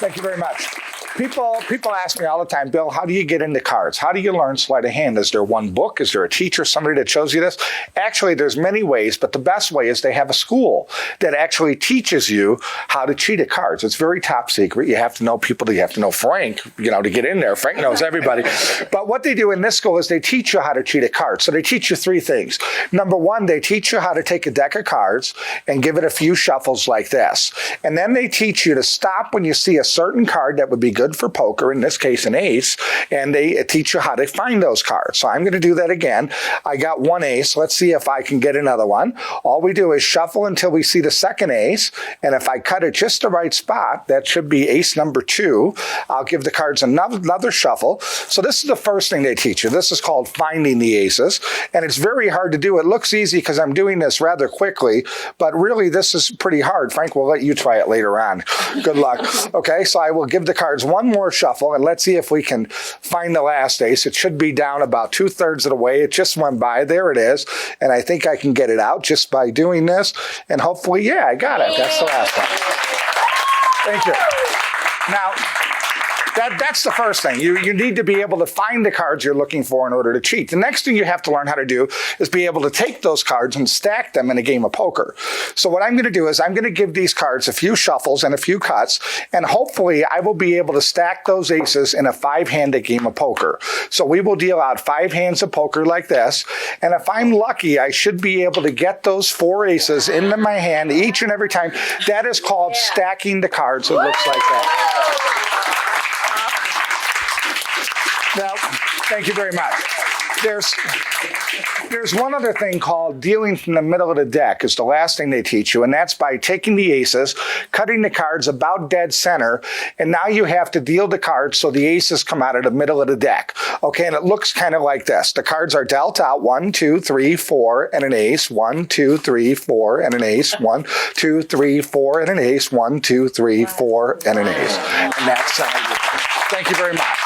Thank you very much. People ask me all the time, Bill, how do you get into cards? How do you learn sleight of hand? Is there one book? Is there a teacher, somebody that shows you this? Actually, there's many ways, but the best way is they have a school that actually teaches you how to cheat at cards. It's very top secret. You have to know people. You have to know Frank, to get in there. Frank knows everybody. But what they do in this school is they teach you how to cheat at cards. So they teach you three things. Number one, they teach you how to take a deck of cards and give it a few shuffles like this. And then they teach you to stop when you see a certain card that would be good for poker, in this case an ace, and they teach you how to find those cards. So I'm going to do that again. I got one ace. Let's see if I can get another one. All we do is shuffle until we see the second ace, and if I cut it just the right spot, that should be ace number 2, I'll give the cards another shuffle. So this is the first thing they teach you. This is called finding the aces, and it's very hard to do. It looks easy because I'm doing this rather quickly, but really this is pretty hard. Frank will let you try it later on. Good luck. Okay, so I will give the cards one more shuffle, and let's see if we can find the last ace. It should be down about 2/3 of the way. It just went by. There it is, and I think I can get it out just by doing this, and hopefully, yeah, I got it. That's the last one. Thank you. Now, that's the first thing. You need to be able to find the cards you're looking for in order to cheat. The next thing you have to learn how to do is be able to take those cards and stack them in a game of poker. So what I'm going to do is I'm going to give these cards a few shuffles and a few cuts, and hopefully I will be able to stack those aces in a 5-handed game of poker. So we will deal out 5 hands of poker like this, and if I'm lucky, I should be able to get those 4 aces into my hand each and every time. That is called stacking the cards. It looks like that. Now, thank you very much. There's one other thing called dealing from the middle of the deck is the last thing they teach you, and that's by taking the aces, cutting the cards about dead center, and now you have to deal the cards so the aces come out of the middle of the deck. Okay, and it looks kind of like this. The cards are dealt out 1, 2, 3, 4, and an ace. 1, 2, 3, 4, and an ace. 1, 2, 3, 4, and an ace. 1, 2, 3, 4, and an ace. And that's how I do it. Thank you very much.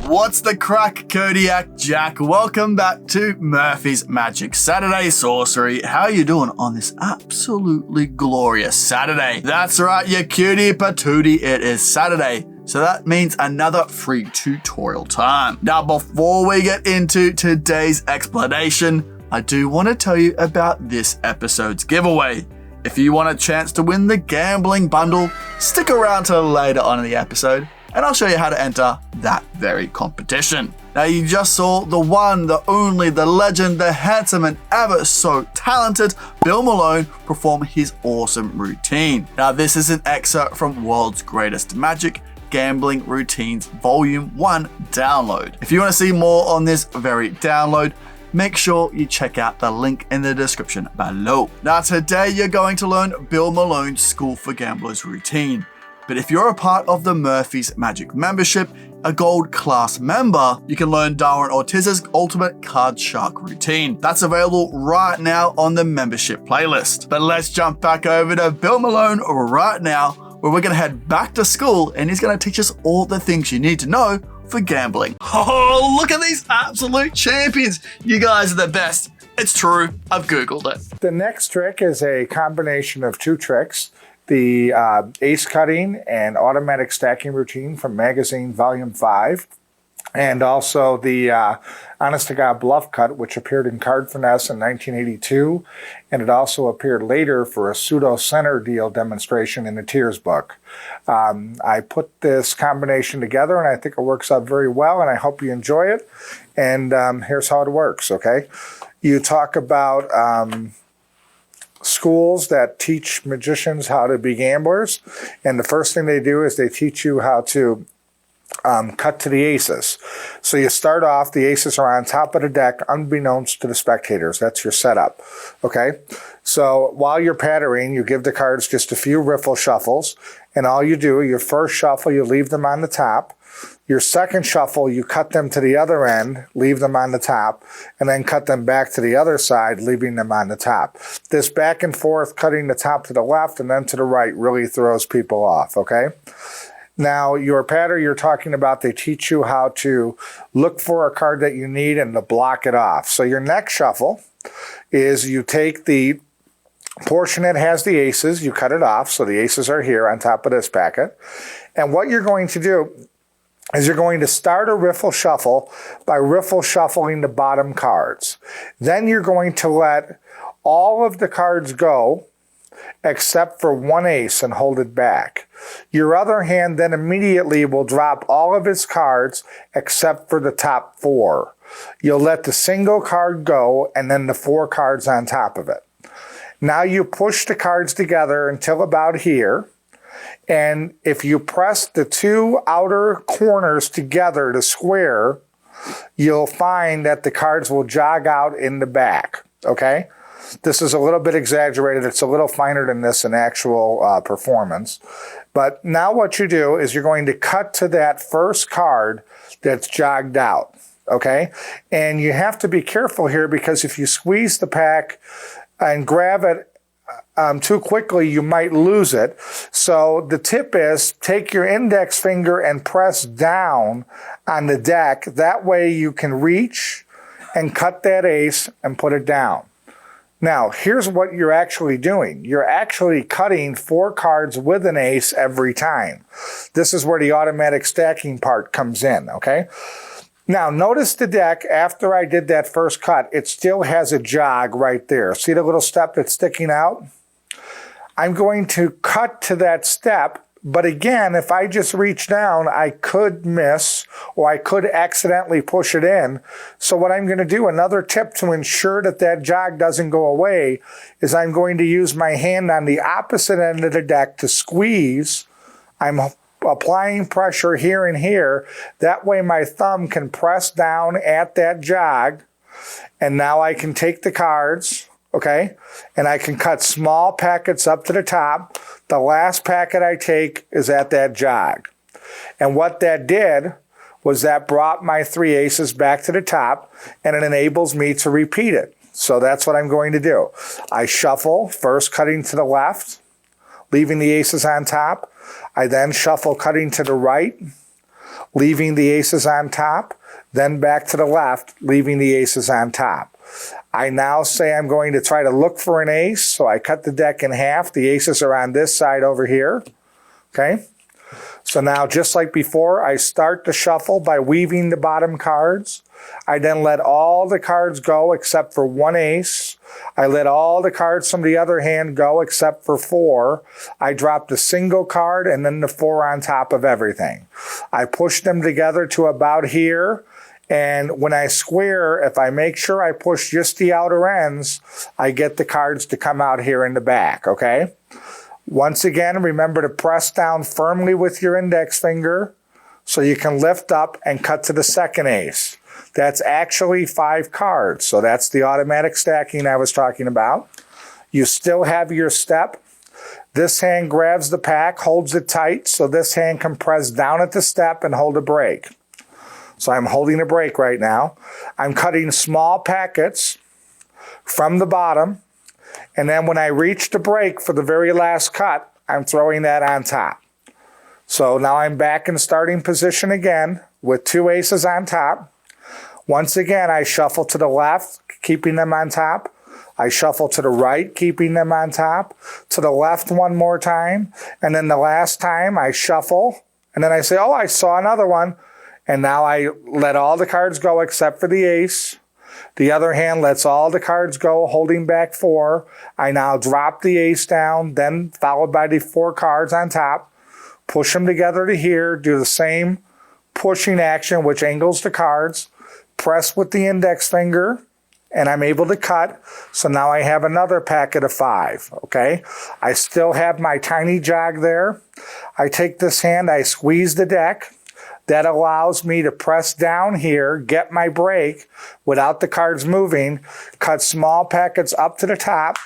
What's the crack, Kodiak Jack? Welcome back to Murphy's Magic Saturday Sorcery. How are you doing on this absolutely glorious Saturday? That's right, you cutie patootie, it is Saturday. So that means another free tutorial time. Now, before we get into today's explanation, I do want to tell you about this episode's giveaway. If you want a chance to win the gambling bundle, stick around till later on in the episode, and I'll show you how to enter that very competition. Now, you just saw the one, the only, the legend, the handsome and ever so talented Bill Malone perform his awesome routine. Now, this is an excerpt from World's Greatest Magic Gambling Routines Volume 1 download. If you want to see more on this very download, make sure you check out the link in the description below. Now, today you're going to learn Bill Malone's School for Gamblers routine. But if you're a part of the Murphy's Magic membership, a gold class member, you can learn Darwin Ortiz's Ultimate Card Shark routine. That's available right now on the membership playlist. But let's jump back over to Bill Malone right now, where we're going to head back to school and he's going to teach us all the things you need to know for gambling. Oh, look at these absolute champions. You guys are the best. It's true. I've Googled it. The next trick is a combination of 2 tricks. The ace cutting and automatic stacking routine from Magazine Volume 5, and also the Honest to God Bluff Cut, which appeared in Card Finesse in 1982, and it also appeared later for a pseudo center deal demonstration in the Tears book. I put this combination together, and I think it works out very well, and I hope you enjoy it. And here's how it works, okay? You talk about schools that teach magicians how to be gamblers, and the first thing they do is they teach you how to cut to the aces. So you start off, the aces are on top of the deck unbeknownst to the spectators. That's your setup, okay? So while you're patterning, you give the cards just a few riffle shuffles, and all you do, your first shuffle, you leave them on the top. Your second shuffle, you cut them to the other end, leave them on the top, and then cut them back to the other side, leaving them on the top. This back and forth, cutting the top to the left and then to the right, really throws people off, okay? Now, your pattern you're talking about, they teach you how to look for a card that you need and to block it off. So your next shuffle is you take the portion that has the aces, you cut it off. So the aces are here on top of this packet. And what you're going to do is you're going to start a riffle shuffle by riffle shuffling the bottom cards. Then you're going to let all of the cards go except for one ace and hold it back. Your other hand then immediately will drop all of its cards except for the top 4. You'll let the single card go and then the 4 cards on top of it. Now you push the cards together until about here. And if you press the 2 outer corners together to square, you'll find that the cards will jog out in the back, okay? This is a little bit exaggerated. It's a little finer than this in actual performance. But now what you do is you're going to cut to that first card that's jogged out, okay? And you have to be careful here because if you squeeze the pack and grab it too quickly, you might lose it. So the tip is take your index finger and press down on the deck. That way you can reach and cut that ace and put it down. Now, here's what you're actually doing. You're actually cutting 4 cards with an ace every time. This is where the automatic stacking part comes in, okay? Now, notice the deck, after I did that first cut, it still has a jog right there. See the little step that's sticking out? I'm going to cut to that step, but again, if I just reach down, I could miss or I could accidentally push it in. So what I'm going to do, another tip to ensure that that jog doesn't go away, is I'm going to use my hand on the opposite end of the deck to squeeze. I'm applying pressure here and here. That way my thumb can press down at that jog, and now I can take the cards, okay, and I can cut small packets up to the top. The last packet I take is at that jog. And what that did was that brought my 3 aces back to the top, and it enables me to repeat it. So that's what I'm going to do. I shuffle, first cutting to the left, leaving the aces on top. I then shuffle cutting to the right, leaving the aces on top, then back to the left, leaving the aces on top. I now say I'm going to try to look for an ace, so I cut the deck in half. The aces are on this side over here, okay? So now, just like before, I start the shuffle by weaving the bottom cards. I then let all the cards go except for one ace. I let all the cards from the other hand go except for 4. I drop the single card and then the 4 on top of everything. I push them together to about here. And when I square, if I make sure I push just the outer ends, I get the cards to come out here in the back, okay? Once again, remember to press down firmly with your index finger so you can lift up and cut to the second ace. That's actually 5 cards, so that's the automatic stacking I was talking about. You still have your step. This hand grabs the pack, holds it tight, so this hand can press down at the step and hold a break. So I'm holding a break right now. I'm cutting small packets from the bottom, and then when I reach the break for the very last cut, I'm throwing that on top. So now I'm back in starting position again with 2 aces on top. Once again, I shuffle to the left, keeping them on top. I shuffle to the right, keeping them on top. To the left one more time. And then the last time I shuffle, and then I say, oh, I saw another one. And now I let all the cards go except for the ace. The other hand lets all the cards go, holding back 4. I now drop the ace down, then followed by the 4 cards on top. Push them together to here. Do the same pushing action, which angles the cards. Press with the index finger, and I'm able to cut. So now I have another packet of 5, okay? I still have my tiny jog there. I take this hand, I squeeze the deck. That allows me to press down here, get my break without the cards moving, cut small packets up to the top,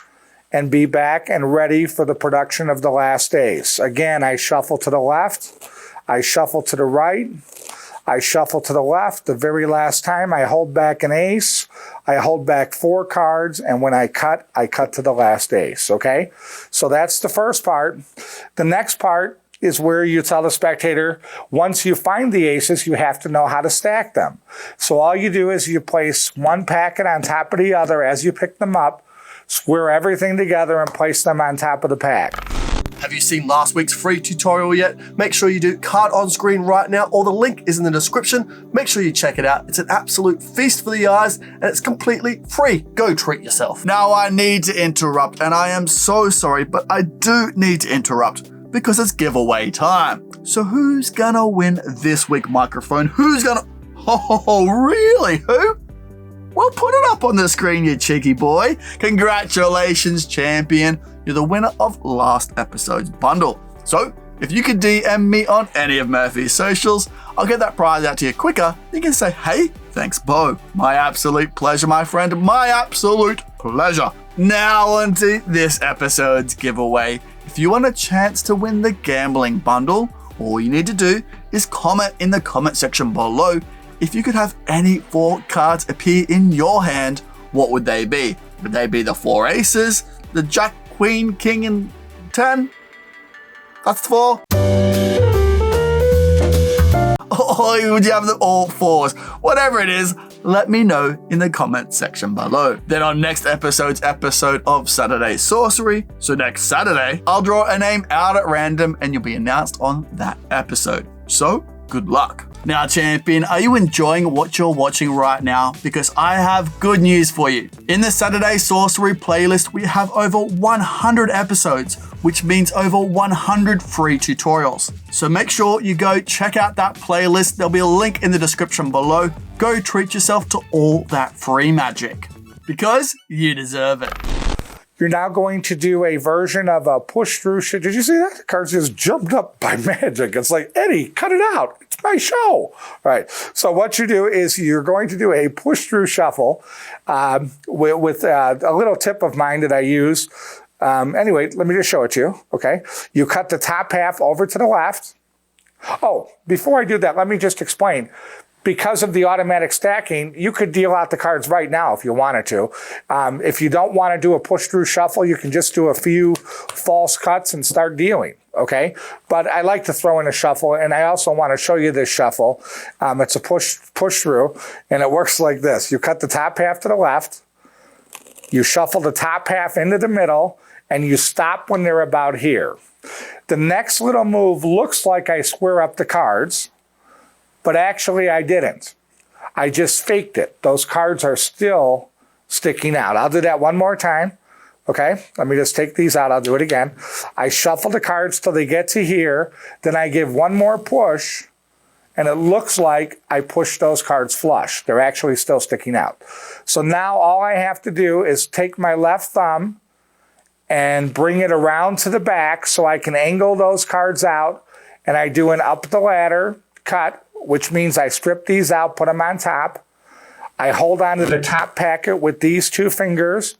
and be back and ready for the production of the last ace. Again, I shuffle to the left, I shuffle to the right, I shuffle to the left. The very last time I hold back an ace, I hold back 4 cards, and when I cut to the last ace, okay? So that's the first part. The next part is where you tell the spectator, once you find the aces, you have to know how to stack them. So all you do is you place one packet on top of the other as you pick them up. square everything together and place them on top of the pack. Have you seen last week's free tutorial yet? Make sure you do. Card on screen right now, or the link is in the description. Make sure you check it out. It's an absolute feast for the eyes, and it's completely free. Go treat yourself. Now I need to interrupt, and I am so sorry, but I do need to interrupt because it's giveaway time. So who's gonna win this week microphone? Who's gonna... Oh, really? Who? Well, put it up on the screen, you cheeky boy. Congratulations, champion. You're the winner of last episode's bundle. So, if you could DM me on any of Murphy's socials, I'll get that prize out to you quicker. You can say, hey, thanks, Beau. My absolute pleasure, my friend. My absolute pleasure. Now on to this episode's giveaway. If you want a chance to win the gambling bundle, all you need to do is comment in the comment section below. If you could have any 4 cards appear in your hand, what would they be? Would they be the 4 aces, the jack, queen, king, and 10? That's 4. Or would you have them all 4s? Whatever it is, let me know in the comment section below. Then on next episode's episode of Saturday Sorcery, so next Saturday, I'll draw a name out at random and you'll be announced on that episode. So, good luck. Now, champion, are you enjoying what you're watching right now? Because I have good news for you. In the Saturday Sorcery playlist, we have over 100 episodes, which means over 100 free tutorials. So make sure you go check out that playlist. There'll be a link in the description below. Go treat yourself to all that free magic, because you deserve it. You're now going to do a version of a push-through. Did you see that? The cards just jumped up by magic. It's like, Eddie, cut it out. It's my show. All right. So what you do is you're going to do a push-through shuffle with a little tip of mine that I use. Anyway, let me just show it to you. Okay. You cut the top half over to the left. Oh, before I do that, let me just explain. Because of the automatic stacking, you could deal out the cards right now if you wanted to. If you don't want to do a push-through shuffle, you can just do a few false cuts and start dealing, okay? But I like to throw in a shuffle, and I also want to show you this shuffle. It's a push-through, and it works like this. You cut the top half to the left, you shuffle the top half into the middle, and you stop when they're about here. The next little move looks like I square up the cards, but actually I didn't. I just faked it. Those cards are still sticking out. I'll do that one more time. Okay, let me just take these out. I'll do it again. I shuffle the cards till they get to here. Then I give one more push, and it looks like I pushed those cards flush. They're actually still sticking out. So now all I have to do is take my left thumb and bring it around to the back so I can angle those cards out, and I do an up the ladder cut, which means I strip these out, put them on top. I hold on to the top packet with these 2 fingers,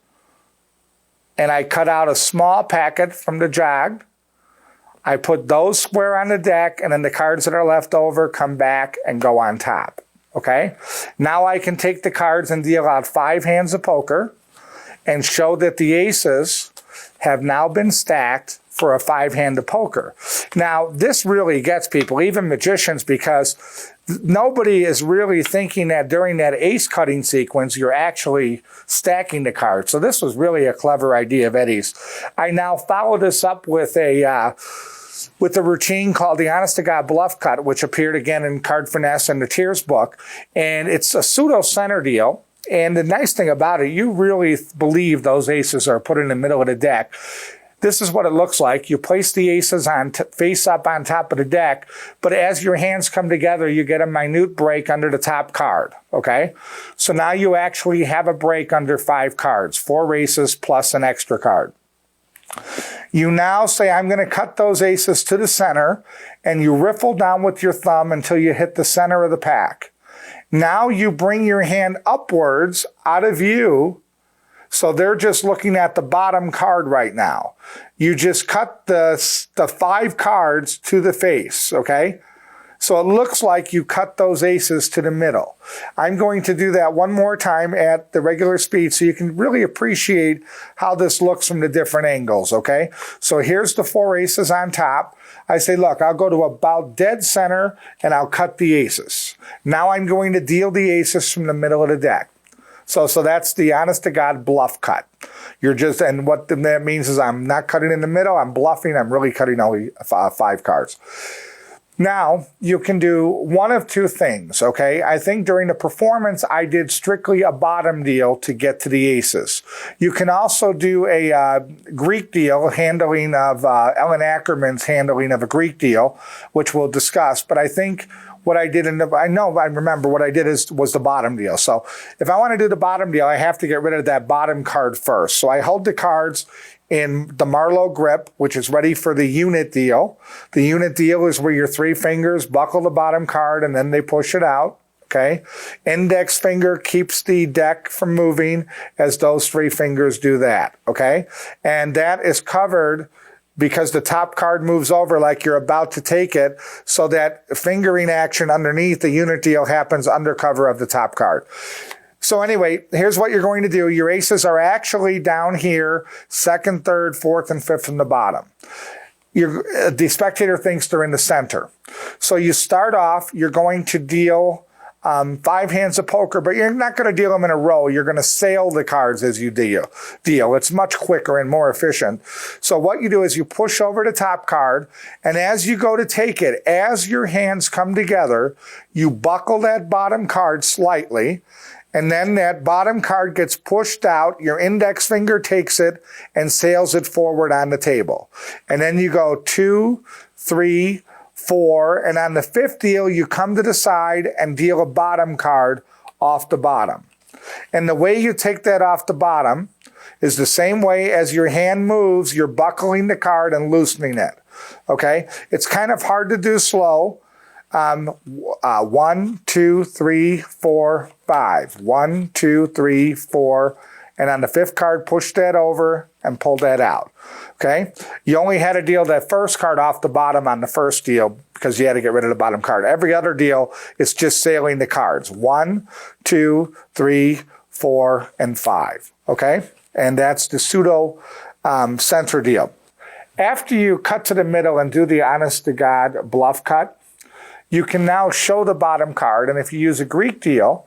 and I cut out a small packet from the jog. I put those square on the deck, and then the cards that are left over come back and go on top, okay? Now I can take the cards and deal out 5 hands of poker and show that the aces have now been stacked for a 5-hand of poker. Now, this really gets people, even magicians, because nobody is really thinking that during that ace cutting sequence, you're actually stacking the cards. So this was really a clever idea of Eddie's. I now follow this up with a routine called the Honest to God Bluff Cut, which appeared again in Card Finesse and the Tears book. And it's a pseudo center deal. And the nice thing about it, you really believe those aces are put in the middle of the deck. This is what it looks like. You place the aces on face up on top of the deck, but as your hands come together, you get a minute break under the top card, okay? So now you actually have a break under 5 cards, 4 aces plus an extra card. You now say, I'm going to cut those aces to the center, and you riffle down with your thumb until you hit the center of the pack. Now you bring your hand upwards out of view, so they're just looking at the bottom card right now. You just cut the 5 cards to the face, okay? So it looks like you cut those aces to the middle. I'm going to do that one more time at the regular speed so you can really appreciate how this looks from the different angles, okay? So here's the 4 aces on top. I say, look, I'll go to about dead center and I'll cut the aces. Now I'm going to deal the aces from the middle of the deck. So that's the honest to God bluff cut. And what that means is I'm not cutting in the middle, I'm bluffing, I'm really cutting only 5 cards. Now, you can do one of two things, okay? I think during the performance, I did strictly a bottom deal to get to the aces. You can also do a Greek deal, handling of Ellen Ackerman's handling of a Greek deal, which we'll discuss. But I think what I did, I remember what I did was the bottom deal. So if I want to do the bottom deal, I have to get rid of that bottom card first. So I hold the cards in the Marlowe grip, which is ready for the unit deal. The unit deal is where your 3 fingers buckle the bottom card and then they push it out, okay? Index finger keeps the deck from moving as those 3 fingers do that, okay? And that is covered because the top card moves over like you're about to take it, so that fingering action underneath the unit deal happens under cover of the top card. So anyway, here's what you're going to do. Your aces are actually down here, 2nd, 3rd, 4th, and 5th from the bottom. The spectator thinks they're in the center. So you start off, you're going to deal 5 hands of poker, but you're not going to deal them in a row. You're going to sail the cards as you deal. It's much quicker and more efficient. So what you do is you push over the top card, and as you go to take it, as your hands come together, you buckle that bottom card slightly, and then that bottom card gets pushed out, your index finger takes it and sails it forward on the table. And then you go 2, 3, 4, and on the 5th deal, you come to the side and deal a bottom card off the bottom. And the way you take that off the bottom is the same way as your hand moves, you're buckling the card and loosening it, okay? It's kind of hard to do slow. 1, 2, 3, 4, 5. 1, 2, 3, 4. And on the 5th card, push that over and pull that out. Okay? You only had to deal that first card off the bottom on the first deal because you had to get rid of the bottom card. Every other deal is just sailing the cards. 1, 2, 3, 4, and 5. Okay? And that's the pseudo center deal. After you cut to the middle and do the honest to God bluff cut, you can now show the bottom card. And if you use a Greek deal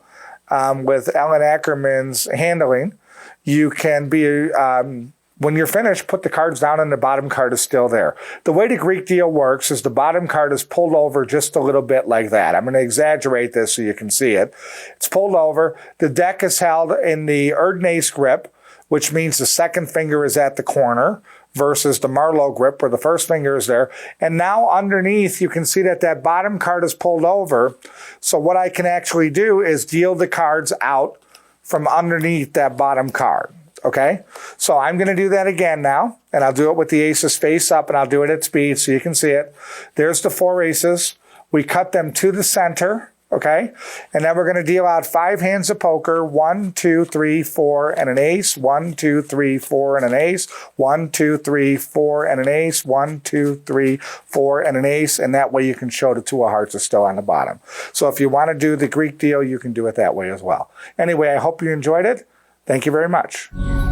with Ellen Ackerman's handling, you can be, when you're finished, put the cards down and the bottom card is still there. The way the Greek deal works is the bottom card is pulled over just a little bit like that. I'm going to exaggerate this so you can see it. It's pulled over. The deck is held in the Erdnase grip, which means the 2nd finger is at the corner, versus the Marlowe grip where the 1st finger is there. And now underneath, you can see that bottom card is pulled over. So what I can actually do is deal the cards out from underneath that bottom card. Okay? So I'm going to do that again now, and I'll do it with the aces face up, and I'll do it at speed so you can see it. There's the 4 aces. We cut them to the center. Okay? And then we're going to deal out 5 hands of poker. 1, 2, 3, 4, and an ace. 1, 2, 3, 4, and an ace. 1, 2, 3, 4, and an ace. 1, 2, 3, 4, and an ace. And that way you can show the 2 of hearts are still on the bottom. So if you want to do the Greek deal, you can do it that way as well. Anyway, I hope you enjoyed it. Thank you very much.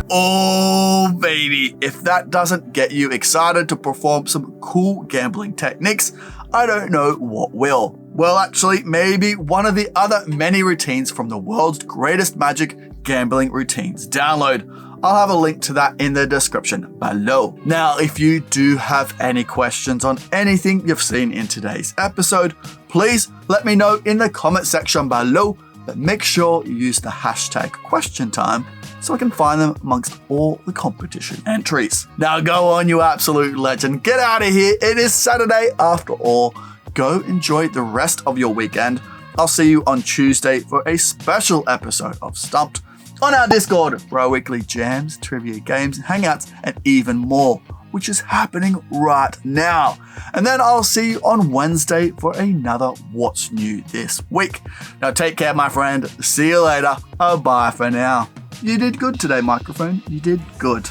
Oh, baby. If that doesn't get you excited to perform some cool gambling techniques, I don't know what will. Well, actually, maybe one of the other many routines from the world's greatest magic gambling routines download. I'll have a link to that in the description below. Now, if you do have any questions on anything you've seen in today's episode, please let me know in the comment section below, but make sure you use the hashtag #QuestionTime so I can find them amongst all the competition entries. Now go on, you absolute legend. Get out of here. It is Saturday after all. Go enjoy the rest of your weekend. I'll see you on Tuesday for a special episode of Stumped on our Discord, for our weekly jams, trivia games, hangouts, and even more, which is happening right now. And then I'll see you on Wednesday for another What's New This Week. Now take care, my friend. See you later. Bye for now. You did good today, microphone. You did good.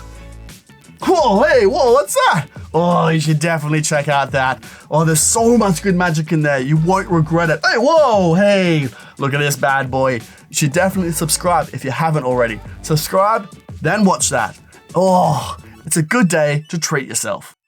Whoa, hey, whoa, what's that? Oh, you should definitely check out that. Oh, there's so much good magic in there. You won't regret it. Hey, whoa, hey, look at this bad boy. You should definitely subscribe if you haven't already. Subscribe, then watch that. Oh, it's a good day to treat yourself.